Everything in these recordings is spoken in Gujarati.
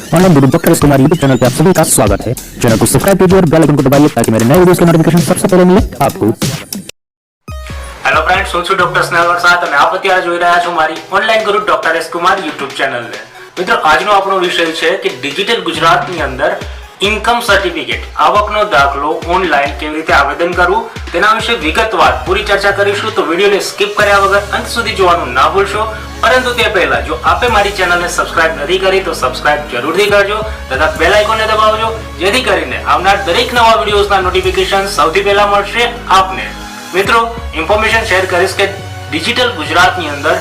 ऑनलाइन गुरु doctor S Kumar YouTube channel पे आप सभी का स्वागत है। चैनल को सब्सक्राइब कीजिए और बेल आइकन को दबाइए ताकि मेरे नए वीडियोस के नोटिफिकेशन सबसे पहले मिले आपको। हेलो फ्रेंड्स, હું છું ડોક્ટર સ્નેહલ વરસાદ અને આપ અત્યારે જોઈ રહ્યા છો મારી ઓનલાઈન ગુરુ ડોક્ટર એસ કુમાર યુટ્યુબ ચેનલને। મિત્રો, આજનો આપણો વિષય છે કે ડિજિટલ ગુજરાતની અંદર ઇન્કમ સર્ટિફિકેટ આવકનો દાખલો ઓનલાઈન કેવી રીતે આવેદન કરવું તેના વિશે વિગતવાર પૂરી ચર્ચા કરીશું। તો વિડિયોને સ્કીપ કર્યા વગર અંત સુધી જોવાનું ના ભૂલશો। પરંતુ તે પહેલા જો આપે મારી ચેનલને સબસ્ક્રાઇબ નથી કરી તો સબસ્ક્રાઇબ જરૂરથી કરજો તથા બેલ આઇકોનને દબાવજો જેથી કરીને આવનાર દરેક નવા વિડિયોઝના નોટિફિકેશન સૌથી પહેલા મળશે આપને। મિત્રો, ઇન્ફોર્મેશન શેર કરીશ કે ડિજિટલ ગુજરાતની અંદર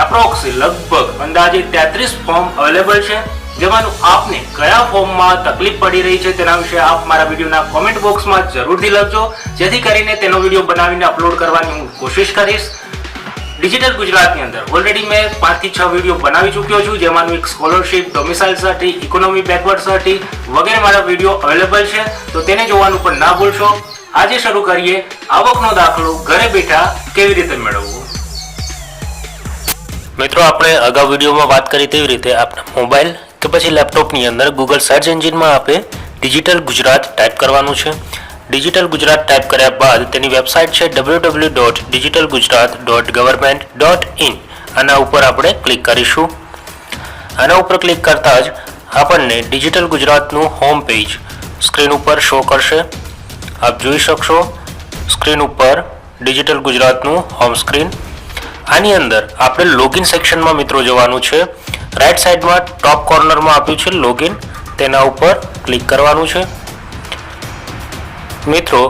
એપ્રોક્સ લગભગ અંદાજે 33 ફોર્મ અવેલેબલ છે, જેમાંનું આપને કયા ફોર્મમાં તકલીફ પડી રહી છે તેના વિશે આપ મારા વિડિયોના કોમેન્ટ બોક્સમાં જરૂરથી લખજો જેથી કરીને તેનો વિડિયો બનાવીને અપલોડ કરવાની હું કોશિશ કરીશ। ડિજિટલ ગુજરાતની અંદર ઓલરેડી મેં 5 થી 6 વિડિયો બનાવી ચૂક્યો છું, જેમાંનું એક સ્કોલરશિપ, ડોમિસાઇલ સર્ટી, ઇકોનોમી બેકવર્ડ સર્ટી વગેરે મારા વિડિયો અવેલેબલ છે, તો તેને જોવાનું પણ ના ભૂલશો। આજે શરૂ કરીએ આવકનો દાખલો ઘરે બેઠા કેવી રીતે મેળવવો। મિત્રો, આપણે અગાઉ વિડીયોમાં વાત કરી તેવી રીતે આપણા મોબાઈલ કે પછી લેપટોપની અંદર ગૂગલ સર્ચ એન્જિનમાં આપે ડિજિટલ ગુજરાત ટાઈપ કરવાનું છે। ડિજિટલ ગુજરાત ટાઈપ કર્યા બાદ તેની વેબસાઇટ છે www.digitalgujarat.government.in। આના ઉપર આપણે ક્લિક કરીશું। આના ઉપર ક્લિક કરતાં જ આપણને ડિજિટલ ગુજરાતનું હોમ પેજ સ્ક્રીન ઉપર શો કરશે। આપ જોઈ શકશો સ્ક્રીન ઉપર ડિજિટલ ગુજરાતનું હોમ સ્ક્રીન। આની અંદર આપણે લોગિન સેક્શનમાં મિત્રો જવાનું છે। રાઈટ સાઈડમાં ટોપ કોર્નરમાં આપ્યું છે લોગિન, તેના ઉપર ક્લિક કરવાનું છે। મિત્રો,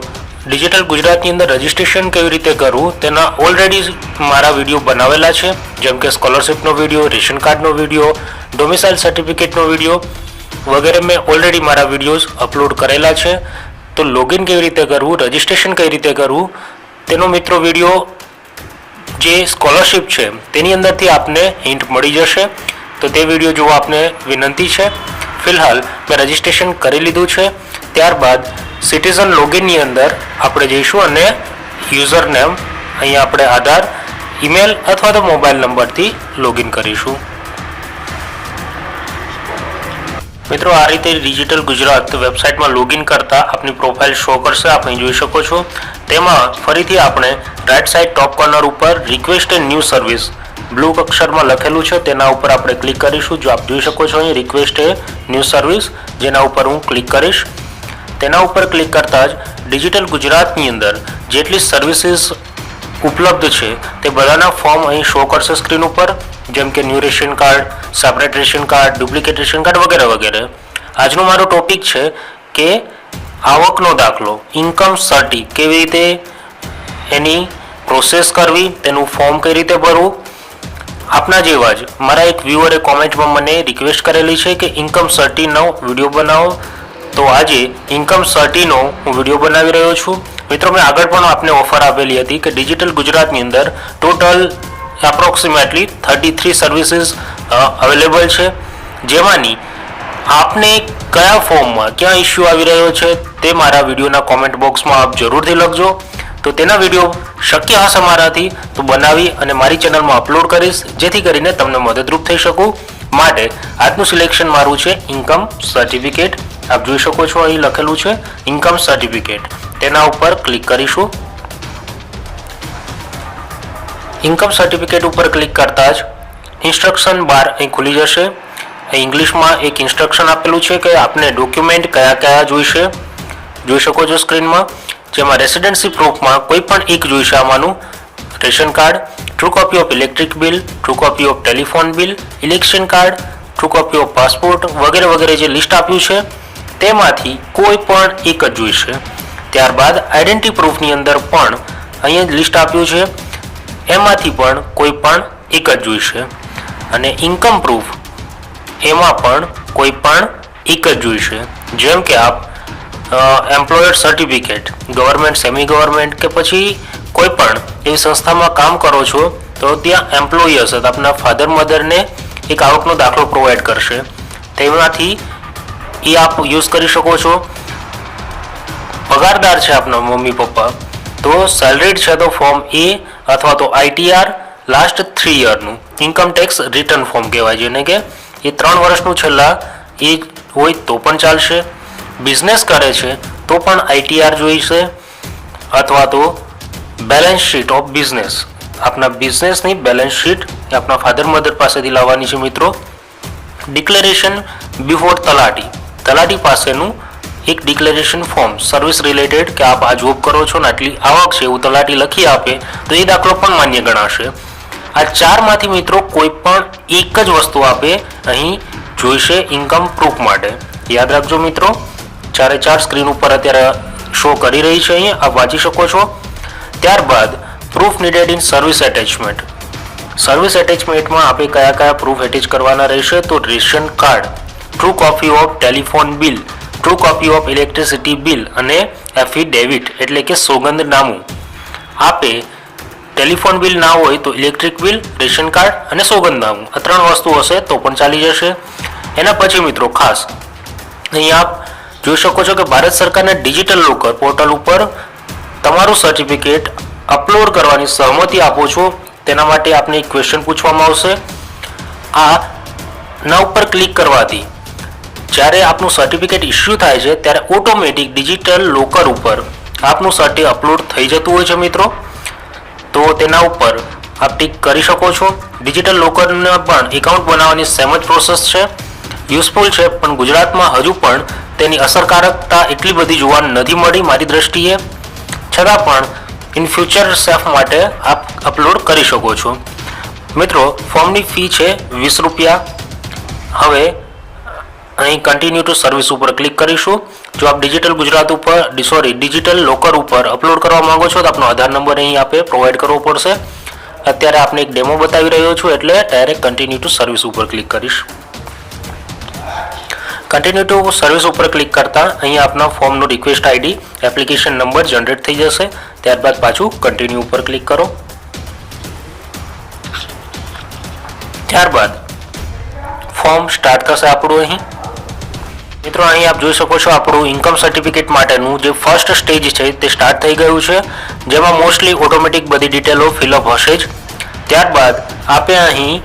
ડિજિટલ ગુજરાતની અંદર રજિસ્ટ્રેશન કેવી રીતે કરવું તેના ઓલરેડી મારા વિડીયો બનાવેલા છે, જેમ કે સ્કોલરશિપનો વિડીયો, રેશન કાર્ડનો વિડીયો, ડોમિસાઇલ સર્ટિફિકેટનો વિડીયો વગેરે મેં ઓલરેડી મારા વિડીયોઝ અપલોડ કરેલા છે। તો લોગિન કેવી રીતે કરવું, રજિસ્ટ્રેશન કઈ રીતે કરવું તેનો મિત્રો વિડીયો જે સ્કોલરશિપ છે તેની અંદરથી આપને હિન્ટ મળી જશે, તો તે વિડીયો જોવા આપને વિનંતી છે। ફિલહાલ મેં રજિસ્ટ્રેશન કરી લીધું છે। ત્યારબાદ સિટીઝન લોગિનની અંદર આપણે જઈશું અને યુઝર નેમ અહીંયા આપણે આધાર, ઈમેલ અથવા તો મોબાઈલ નંબરથી લોગિન કરીશું। મિત્રો, આ રીતે ડિજિટલ ગુજરાત વેબસાઇટમાં લોગિન કરતા આપની પ્રોફાઇલ શો કરશે, આપ અહીં જોઈ શકો છો। તેમાં ફરીથી આપણે રાઈટ સાઈડ ટોપ કોર્નર ઉપર રિક્વેસ્ટ એ ન્યૂ સર્વિસ બ્લુ અક્ષરમાં લખેલું છે, તેના ઉપર આપણે ક્લિક કરીશું। જો આપ જોઈ શકો છો અહીં રિક્વેસ્ટ એ ન્યૂ સર્વિસ, જેના ઉપર હું ક્લિક કરીશ। તેના ઉપર ક્લિક કરતાં જ ડિજિટલ ગુજરાતની અંદર જેટલી સર્વિસીસ ઉપલબ્ધ છે તે બધાના ફોર્મ અહીં શો કરશે સ્ક્રીન ઉપર, જેમ કે new ration card, separate ration card, duplicate ration card વગેરે વગેરે। આજનો મારો ટોપિક છે કે આવકનો દાખલો ઇન્કમ સર્ટી કેવી રીતે એની પ્રોસેસ કરવી, તેનું ફોર્મ કઈ રીતે ભરવું। આપના જેવા જ મારા એક વ્યુઅરે કોમેન્ટમાં મને રિક્વેસ્ટ કરેલી છે કે ઇન્કમ સર્ટીનો વિડીયો બનાવો, તો આજે ઇન્કમ સર્ટીનો હું વિડીયો બનાવી રહ્યો છું। મિત્રો, મેં આગળ પણ આપને ઓફર આપેલી હતી કે ડિજિટલ ગુજરાતની અંદર ટોટલ એપ્રોક્સિમેટલી 33 સર્વિસીસ અવેલેબલ છે, જેમાંની આપને કયા ફોર્મમાં ક્યાં ઇસ્યુ આવી રહ્યો છે તે મારા વિડીયોના કોમેન્ટ બોક્સમાં આપ જરૂરથી લખજો, તો તેના વિડીયો શક્ય હશે મારાથી તો બનાવી અને મારી ચેનલમાં અપલોડ કરીશ, જેથી કરીને તમને મદદરૂપ થઈ શકું। માટે આજનું સિલેક્શન મારું છે ઇન્કમ સર્ટિફિકેટ। આપ જોઈ શકો છો અહીં લખેલું છે ઇન્કમ સર્ટિફિકેટ, તેના ઉપર ક્લિક કરીશું। ઇન્કમ સર્ટિફિકેટ ઉપર ક્લિક કરતાં જ ઇન્સ્ટ્રક્શન બાર અહીં ખુલી જશે। ઇંગ્લિશમાં એક ઇન્સ્ટ્રક્શન આપેલું છે કે આપને ડોક્યુમેન્ટ કયા કયા જોઈશે, જોઈ શકો છો સ્ક્રીનમાં, જેમાં રેસિડેન્સી પ્રૂફમાં કોઈ પણ એક જોઈશે, આમાંનું ration card, true copy of electric bill, true copy of telephone bill, election card, true copy of passport વગેરે વગેરે જે લિસ્ટ આપ્યું છે તેમાંથી કોઈ પણ એક જ જોઈશે। ત્યારબાદ આઈડેન્ટિટી પ્રૂફની અંદર પણ અહીંયા લિસ્ટ આપ્યું છે, એમાંથી પણ કોઈ પણ એક જ જોઈશે। અને ઇન્કમ પ્રૂફ એમાં પણ કોઈ પણ એક જ જોઈશે, જેમ કે આપ employer certificate, government, semi government કે પછી કોઈ પણ એવી સંસ્થામાં કામ કરો છો તો ત્યાં એમ્પ્લોયી હશે, તો આપના ફાધર મધરને એક આવકનો દાખલો પ્રોવાઈડ કરશે, તેમાંથી એ આપ યુઝ કરી શકો છો। પગારદાર છે આપના મમ્મી પપ્પા તો સેલરીડ છે તો ફોર્મ એ અથવા તો ITR લાસ્ટ 3 યરનું ઇન્કમ ટેક્સ રિટર્ન ફોર્મ કહેવાય, જેને કે એ 3 વર્ષનું છેલ્લા એ હોય તો પણ ચાલશે, બિઝનેસ કરે છે તો પણ ITR જોઈશે, અથવા તો બેલેન્સ શીટ ઓફ બિઝનેસ, આપના બિઝનેસની બેલેન્સ શીટ આપના ફાધર મધર પાસેથી લાવવાની છે મિત્રો. ડિક્લેરેશન બિફોર તલાટી પાસેનું એક ડિક્લેરેશન ફોર્મ સર્વિસ રિલેટેડ, કે આપ આ જોબ કરો છો ને આટલી આવક છે એવું તલાટી લખી આપે તો એ દાખલો પણ માન્ય ગણાશે. આ ચારમાંથી મિત્રો કોઈ પણ એક જ વસ્તુ આપે અહીં જોઈશે ઇન્કમ પ્રૂફ માટે. યાદ રાખજો મિત્રો, ચારે ચાર સ્ક્રીન ઉપર અત્યારે શો કરી રહી છે, અહીં આપ વાંચી શકો છો. ત્યારબાદ proof needed in service attachment. Service એટેચમેન્ટમાં આપણે કયા કયા પ્રૂફ એટેચ કરવાના રહેશે? તો ration card, true copy of telephone bill, true copy of electricity bill અને એફિડેવિટ એટલે કે સોગંદનામું. આપે ટેલિફોન બિલ ના હોય તો ઇલેક્ટ્રિક બિલ, રેશન કાર્ડ અને સોગંદનામું, આ ત્રણ વસ્તુ હશે તો પણ ચાલી જશે. એના પછી મિત્રો ખાસ અહીં આપ જોઈ શકો છો કે ભારત સરકારના ડિજિટલ લોકર પોર્ટલ ઉપર તમારું સર્ટિફિકેટ અપલોડ કરવાની સહમતિ આપો છો, તેના માટે આપને એક ક્વેશ્ચન પૂછવામાં આવશે. આ ના ઉપર ક્લિક કરવાથી જ્યારે આપનું સર્ટિફિકેટ ઇસ્યુ થાય છે ત્યારે ઓટોમેટિક ડિજિટલ લોકર ઉપર આપનું સર્ટિ અપલોડ થઈ જતું હોય છે મિત્રો. તો તેના ઉપર આપ ટિક કરી શકો છો. ડિજિટલ લોકરના પણ એકાઉન્ટ બનાવવાની સેમ જ પ્રોસેસ છે, યુઝફુલ છે, પણ ગુજરાતમાં હજુ પણ તેની અસરકારકતા એટલી બધી જોવા નથી મળી મારી દ્રષ્ટિએ. છતાં પણ ઇન ફ્યુચર સેફ માટે આપ અપલોડ કરી શકો છો. મિત્રો ફોર્મની ફી છે 20 રૂપિયા. હવે અહીં કન્ટિન્યુ ટુ સર્વિસ ઉપર ક્લિક કરીશું. જો આપ ડિજિટલ લોકર ઉપર અપલોડ કરવા માંગો છો તો આપનો આધાર નંબર અહીં આપે પ્રોવાઈડ કરવો પડશે. અત્યારે આપને એક ડેમો બતાવી રહ્યો છું એટલે ડાયરેક્ટ કન્ટિન્યુ ટુ સર્વિસ ઉપર ક્લિક કરીશ. કન્ટિન્યુ ટુ સર્વિસ ઉપર ક્લિક કરતા અહીં આપના ફોર્મનું request ID, application number generate થઈ જશે. ત્યારબાદ પાછું કન્ટિન્યુ ઉપર ક્લિક કરો. ત્યારબાદ ફોર્મ સ્ટાર્ટ થશે આપણું. અહીં મિત્રો અહીં આપ જોઈ શકો છો આપણું ઇન્કમ સર્ટિફિકેટ માટેનું જે ફર્સ્ટ સ્ટેજ છે તે સ્ટાર્ટ થઈ ગયું છે, જેમાં મોસ્ટલી ઓટોમેટિક બધી ડિટેલો ફિલઅપ હશે જ. ત્યારબાદ આપે અહીં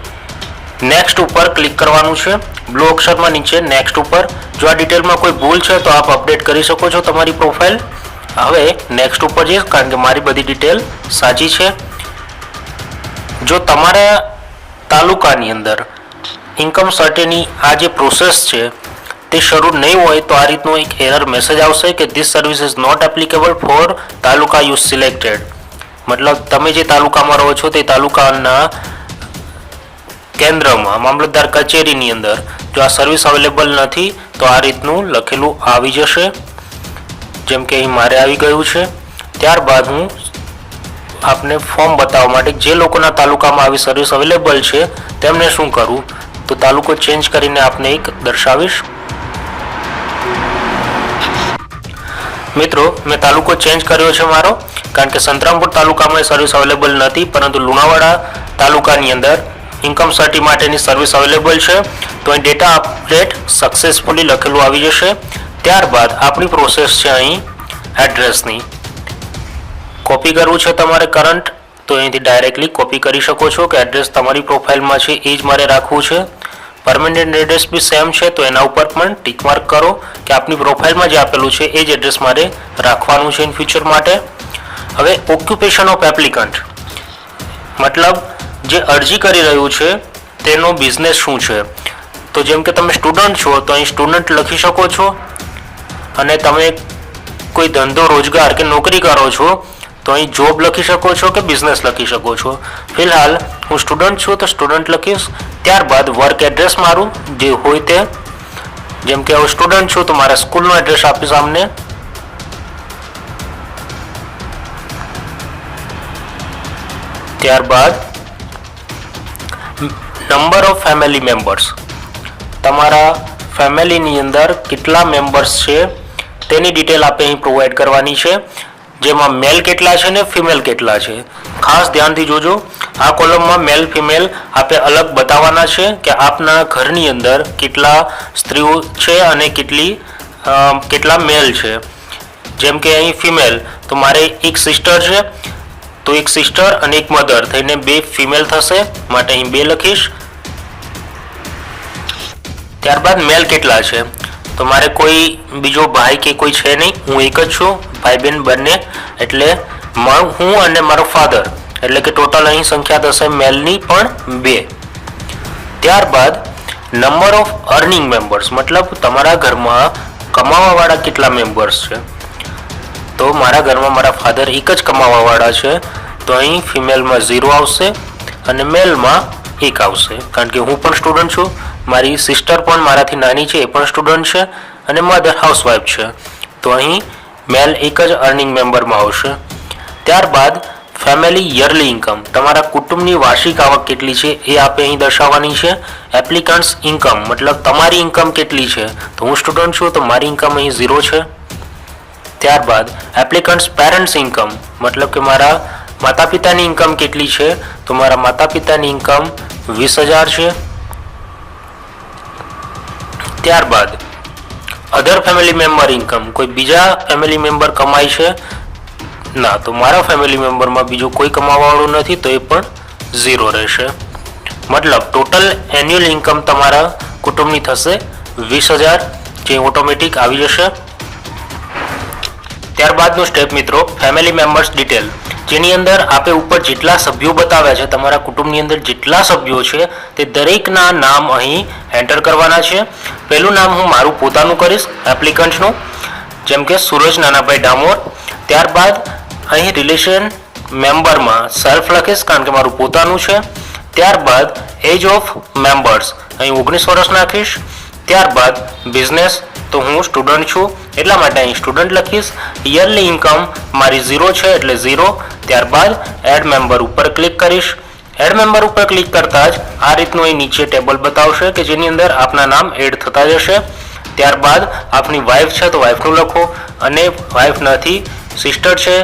નેક્સ્ટ ઉપર ક્લિક કરવાનું છે, બ્લુ અક્ષરમાં નીચે નેક્સ્ટ ઉપર. જો આ ડિટેલમાં કોઈ ભૂલ છે તો આપ અપડેટ કરી શકો છો તમારી પ્રોફાઇલ. હવે નેક્સ્ટ ઉપર જઈશ કારણ કે મારી બધી ડિટેલ સાચી છે. જો તમારા તાલુકાની અંદર ઇન્કમ સર્ટેની આ જે પ્રોસેસ છે તે શરૂ નહીં હોય તો આ રીતનો એક એરર મેસેજ આવશે કે this service is not applicable for taluka you selected. મતલબ તમે જે તાલુકામાં રહો છો તે તાલુકાના કેન્દ્રમાં મામલતદાર કચેરીની અંદર જો આ સર્વિસ અવેલેબલ નથી તો આ રીતનું લખેલું આવી જશે, જેમ કે અહીં મારે આવી ગયું છે. ત્યારબાદ હું આપને ફોર્મ બતાવવા માટે જે લોકોના તાલુકામાં આવી સર્વિસ અવેલેબલ છે તેમને શું કરું તો તાલુકો ચેન્જ કરીને આપને એક દર્શાવીશ. મિત્રો મેં તાલુકો ચેન્જ કર્યો છે મારો, કારણ કે સંતરામપુર તાલુકામાં સર્વિસ અવેલેબલ નથી, પરંતુ લુણાવાડા તાલુકાની અંદર ઇન્કમ સર્ટી માટેની સર્વિસ અવેલેબલ છે. તો અહીં ડેટા અપડેટ સક્સેસફુલી લખેલું આવી જશે. ત્યારબાદ આપણી પ્રોસેસ છે અહીં એડ્રેસની. કોપી કરવું છે તમારે કરંટ તો અહીંથી ડાયરેક્ટલી કોપી કરી શકો છો કે એડ્રેસ તમારી પ્રોફાઇલમાં છે એ જ મારે રાખવું છે. પરમેનન્ટ એડ્રેસ બી સેમ છે તો એના ઉપર પણ ટીક માર્ક કરો કે આપની પ્રોફાઇલમાં જે આપેલું છે એ જ એડ્રેસ મારે રાખવાનું છે ઇન ફ્યુચર માટે. હવે ઓક્યુપેશન ઓફ એપ્લિકન્ટ મતલબ જે અરજી કરી રહ્યું છે તેનો બિઝનેસ શું છે. તો જેમ કે તમે સ્ટુડન્ટ છો તો અહીં સ્ટુડન્ટ લખી શકો છો, અને તમે કોઈ ધંધો રોજગાર કે નોકરી કરો છો તો અહીં જોબ લખી શકો છો કે બિઝનેસ લખી શકો છો. ફિલહાલ હું સ્ટુડન્ટ છું તો સ્ટુડન્ટ લખીશ. ત્યારબાદ વર્ક એડ્રેસ મારું જે હોય તે, જેમ કે હું સ્ટુડન્ટ છું તો મારા સ્કૂલનું એડ્રેસ આપીશ સામને. ત્યારબાદ નંબર ઓફ ફેમિલી મેમ્બર્સ, તમારા ફેમિલીની અંદર કેટલા મેમ્બર્સ છે તેની ડિટેલ આપણે અહીં પ્રોવાઈડ કરવાની છે, જેમાં મેલ કેટલા છે ને ફિમેલ કેટલા છે. ખાસ ધ્યાનથી જોજો, આ કોલમમાં મેલ ફિમેલ આપે અલગ બતાવવાના છે કે આપના ઘરની અંદર કેટલા સ્ત્રીઓ છે અને કેટલા મેલ છે. જેમ કે અહીં ફિમેલ તો મારે એક સિસ્ટર છે તો એક સિસ્ટર અને એક મધર થઈને 2 ફિમેલ થશે, માટે અહીં 2 લખીશ. ત્યારબાદ મેલ કેટલા છે, તો મારે કોઈ બીજો ભાઈ કે કોઈ છે નહીં, હું એક જ છું, ભાઈ બહેન બંને, એટલે હું અને મારો ફાધર, એટલે કે ટોટલ અહીં સંખ્યા થશે મેલની પણ 2. ત્યારબાદ નંબર ઓફ અર્નિંગ મેમ્બર્સ, મતલબ તમારા ઘરમાં કમાવાવાળા કેટલા મેમ્બર્સ છે, તો મારા ઘરમાં મારા ફાધર એક જ કમાવાવાળા છે, તો અહીં ફિમેલમાં 0 આવશે અને મેલમાં 1 આવશે, કારણ કે હું પણ સ્ટુડન્ટ છું, મારી સિસ્ટર પણ મારાથી નાની છે, એ પણ સ્ટુડન્ટ છે, અને મધર હાઉસવાઇફ છે, તો અહીં મેલ એક જ અર્નિંગ મેમ્બરમાં આવશે. ત્યારબાદ ફેમિલી યરલી ઇન્કમ, તમારા કુટુંબની વાર્ષિક આવક કેટલી છે એ આપણે અહીં દર્શાવવાની છે. એપ્લિકન્ટ્સ ઇન્કમ, મતલબ તમારી ઇન્કમ કેટલી છે, તો હું સ્ટુડન્ટ છું તો મારી ઇન્કમ અહીં 0 છે. ત્યારબાદ એપ્લિકન્ટ્સ પેરેન્ટ્સ ઇન્કમ, મતલબ કે મારા માતા પિતાની ઇન્કમ કેટલી છે, તો મારા માતા પિતાની ઇન્કમ 20,000 છે. ત્યારબાદ અધર ફેમિલી મેમ્બર ઇન્કમ, કોઈ બીજા ફેમિલી મેમ્બર કમાય છે ના, તો મારા ફેમિલી મેમ્બરમાં બીજું કોઈ કમાવાવાળું નથી, તો એ પણ 0 રહેશે. મતલબ ટોટલ એન્યુઅલ ઇન્કમ તમારા કુટુંબની થશે 20,000, જે ઓટોમેટિક આવી જશે. ત્યારબાદનું સ્ટેપ મિત્રો ફેમિલી મેમ્બર્સ ડિટેલ, જેની અંદર આપે ઉપર જેટલા સભ્યો બતાવ્યા છે, તમારા કુટુંબની અંદર જેટલા સભ્યો છે તે દરેકના નામ અહીં એન્ટર કરવાના છે. પહેલું નામ હું મારું પોતાનું કરીશ, એપ્લિકન્ટનું, જેમ કે સુરજ નાનાભાઈ ડામોર. ત્યારબાદ અહીં રિલેશન મેમ્બરમાં સેલ્ફ લખીશ, કારણ કે મારું પોતાનું છે. ત્યારબાદ એજ ઓફ મેમ્બર્સ અહીં 19 વર્ષ નાખીશ. ત્યારબાદ બિઝનેસ, તો હું સ્ટુડન્ટ છું એટલા માટે અહીં સ્ટુડન્ટ લખીશ. યરલી ઇન્કમ મારી 0 છે એટલે 0. ત્યારબાદ એડ મેમ્બર ઉપર ક્લિક કરીશ. એડ મેમ્બર ઉપર ક્લિક કરતા જ આ રીતનું અહીં નીચે ટેબલ બતાવશે કે જેની અંદર આપના નામ એડ થતા જશે. ત્યારબાદ આપની વાઈફ છે તો વાઈફનું લખો, અને વાઈફ નથી સિસ્ટર છે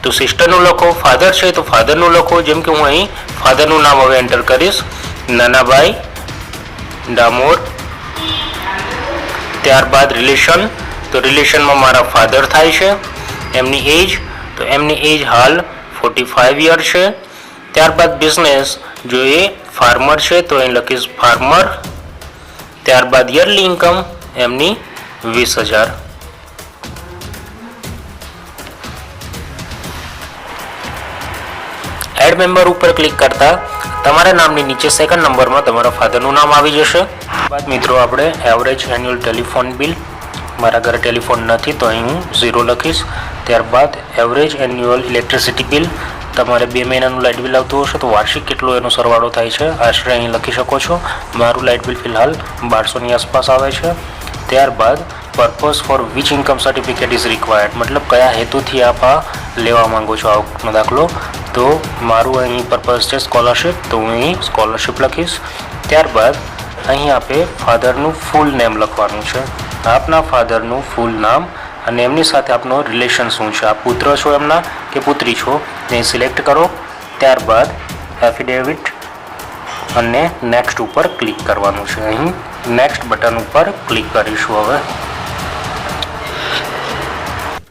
તો સિસ્ટરનું લખો, ફાધર છે તો ફાધરનું લખો, જેમ કે હું અહીં ફાધરનું નામ હવે એન્ટર કરીશ, નાનાભાઈ ડામોર. ત્યારબાદ રિલેશન, તો રિલેશનમાં મારા ફાધર થાય છે. એમની એજ, તો એમની એજ હાલ 45 યર છે. ત્યારબાદ બિઝનેસ, જો એ ફાર્મર છે તો અહીં લખીશ ફાર્મર. ત્યારબાદ યરલી ઇન્કમ એમની 20,000. એડ મેમ્બર ઉપર ક્લિક કરતા તમારા નામની નીચે સેકન્ડ નંબરમાં તમારા ફાધરનું નામ આવી જશે. બાદ મિત્રો આપણે એવરેજ એન્યુઅલ ટેલિફોન બિલ, મારા ઘરે ટેલિફોન નથી તો અહીં હું 0 લખીશ. ત્યારબાદ એવરેજ એન્યુઅલ ઇલેક્ટ્રિસિટી બિલ, તમારે 2 મહિનાનું લાઇટ બિલ આવતું હશે તો વાર્ષિક કેટલો એનો સરવાળો થાય છે આશરે અહીં લખી શકો છો. મારું લાઇટ બિલ ફિલહાલ 1200ની આસપાસ આવે છે. ત્યારબાદ purpose for which income certificate is required, મતલબ કયા હેતુથી આપ આ લેવા માંગો છો આવકનો દાખલો, તો મારું અહીં પર્પઝ છે સ્કોલરશિપ, તો હું અહીં સ્કોલરશિપ લખીશ. ત્યારબાદ અહીં આપે ફાધરનું ફૂલ નેમ લખવાનું છે, આપના ફાધરનું ફૂલ નામ અને એમની સાથે આપનો રિલેશન શું છે, આપ પુત્ર છો એમના કે પુત્રી છો તે સિલેક્ટ કરો. ત્યારબાદ એફિડેવિટ અને નેક્સ્ટ ઉપર ક્લિક કરવાનું છે. અહીં નેક્સ્ટ બટન ઉપર ક્લિક કરીશું. હવે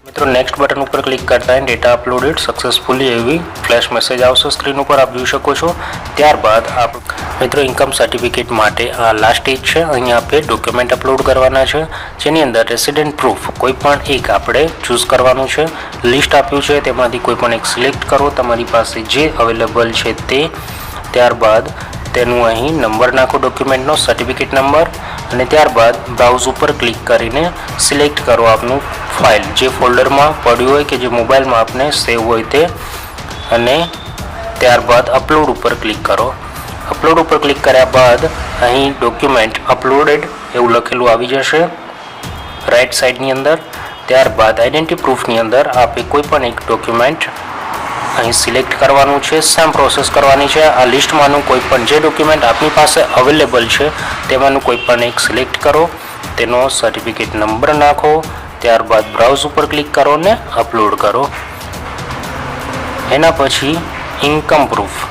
મિત્રો નેક્સ્ટ બટન ઉપર ક્લિક કરતા ડેટા અપલોડેડ સક્સેસફુલી એવી ફ્લેશ મેસેજ આવશે સ્ક્રીન ઉપર, આપ જોઈ શકો છો. ત્યારબાદ આપ મિત્રો ઇન્કમ સર્ટિફિકેટ માટે આ લાસ્ટ સ્ટેજ છે, અહીં આપણે ડોક્યુમેન્ટ અપલોડ કરવાના છે, જેની અંદર રેસિડેન્ટ પ્રૂફ કોઈ પણ એક આપણે ચૂઝ કરવાનું છે. લિસ્ટ આપ્યું છે તેમાંથી કોઈ પણ એક સિલેક્ટ કરો, તમારી પાસે જે અવેલેબલ છે તે. ત્યારબાદ તેનું અહીં નંબર નાખો, ડોક્યુમેન્ટનો સર્ટિફિકેટ નંબર, અને ત્યારબાદ બ્રાઉઝ ઉપર ક્લિક કરીને સિલેક્ટ કરો આપનું ફાઇલ, જે ફોલ્ડરમાં પડ્યું હોય કે જે મોબાઈલમાં આપને સેવ હોય તે, અને ત્યારબાદ અપલોડ ઉપર ક્લિક કરો. અપલોડ ઉપર ક્લિક કર્યા બાદ અહીં ડોક્યુમેન્ટ અપલોડેડ એવું લખેલું આવી જશે રાઈટ સાઈડની અંદર. ત્યારબાદ આઈડેન્ટિટી પ્રૂફની અંદર આપે કોઈ પણ એક ડોક્યુમેન્ટ અહીં સિલેક્ટ કરવાનું છે, સેમ પ્રોસેસ કરવાની છે. આ લિસ્ટમાંનું કોઈ પણ જે ડોક્યુમેન્ટ આપની પાસે અવેલેબલ છે તેમાંનું કોઈ પણ એક સિલેક્ટ કરો, તેનો સર્ટિફિકેટ નંબર નાખો, ત્યારબાદ બ્રાઉઝ ઉપર ક્લિક કરો ને અપલોડ કરો. એના પછી ઇન્કમ પ્રૂફ,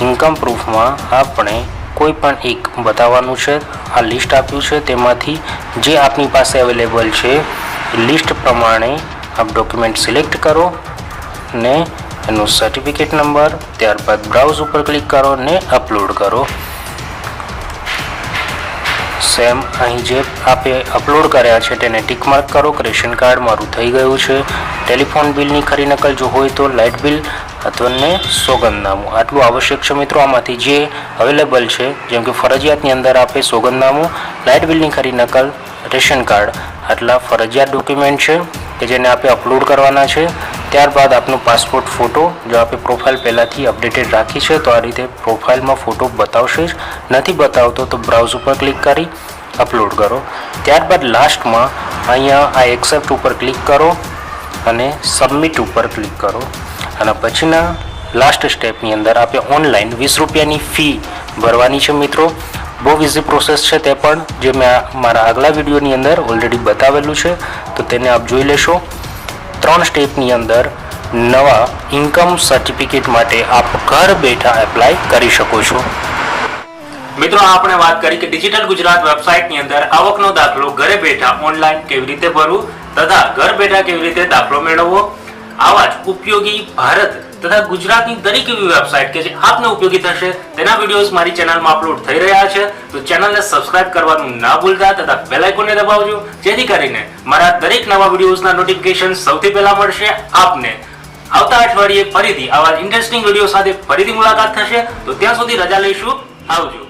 ઇન્કમ પ્રૂફમાં આપણે કોઈ પણ એક બતાવવાનું છે. આ લિસ્ટ આપ્યું છે તેમાંથી જે આપની પાસે અવેલેબલ છે લિસ્ટ પ્રમાણે આપ ડોક્યુમેન્ટ સિલેક્ટ કરો ને એનો સર્ટિફિકેટ નંબર, ત્યારબાદ બ્રાઉઝ ઉપર ક્લિક કરો ને અપલોડ કરો. સેમ અહીં જે આપે અપલોડ કર્યા છે તેને ટિક માર્ક કરો કે રેશન કાર્ડ મારું થઈ ગયું છે. ટેલિફોન બિલની ખરી નકલ જો હોય તો લાઇટ બિલ અથવા સોગંદનામું, આટલું આવશ્યક છે મિત્રો. આમાંથી જે અવેલેબલ છે જેમ કે ફરજિયાતની અંદર આપે સોગંદનામું, લાઇટ બિલની ખરી નકલ, રેશન કાર્ડ, આટલા ફરજિયાત ડોક્યુમેન્ટ છે કે જેને આપણે અપલોડ કરવાના છે. ત્યારબાદ આપનો પાસપોર્ટ ફોટો, જો આપણે પ્રોફાઇલ પહેલાંથી અપડેટેડ રાખી છે તો આ રીતે પ્રોફાઇલમાં ફોટો બતાવશે જ, નથી બતાવતો તો બ્રાઉઝ ઉપર ક્લિક કરી અપલોડ કરો. ત્યારબાદ લાસ્ટમાં અહીંયા આ એક્સેપ્ટ ઉપર ક્લિક કરો અને સબમિટ ઉપર ક્લિક કરો. અને પછીના લાસ્ટ સ્ટેપની અંદર આપણે ઓનલાઈન 20 રૂપિયાની ફી ભરવાની છે મિત્રો. બહુ ઇઝી પ્રોસેસ છે, તે પણ જે મેં મારા આગલા વિડીયોની અંદર ઓલરેડી બતાવેલું છે તો તેને આપ જોઈ લેશો. 3 સ્ટેપની અંદર નવા ઇન્કમ સર્ટિફિકેટ માટે આપ ઘર બેઠા એપ્લાય કરી શકો છો. મિત્રો આપણે વાત કરી કે ડિજિટલ ગુજરાત વેબસાઇટની અંદર આવકનો દાખલો ઘરે બેઠા ઓનલાઈન કેવી રીતે ભરવું તથા ઘર બેઠા કેવી રીતે દાખલો મેળવવો. આવા જ ઉપયોગી ભારત તથા ગુજરાતની દરેક એવી વેબસાઇટ કે જે આપને ઉપયોગી થશે તેના વિડીયોઝ મારી ચેનલમાં અપલોડ થઈ રહ્યા છે. તો ચેનલને સબસ્ક્રાઇબ કરવાનું ના ભૂલતા તથા બેલ આઇકોનને દબાવજો, જેથી કરીને મારા દરેક નવા વિડીયોઝના નોટિફિકેશન સૌથી પહેલા મળશે આપને. આવતા અઠવાડિયે ફરીથી આવા ઇન્ટરેસ્ટિંગ વિડીયો સાથે ફરીથી મુલાકાત થશે. તો ત્યાં સુધી રજા લઈશું. આવજો.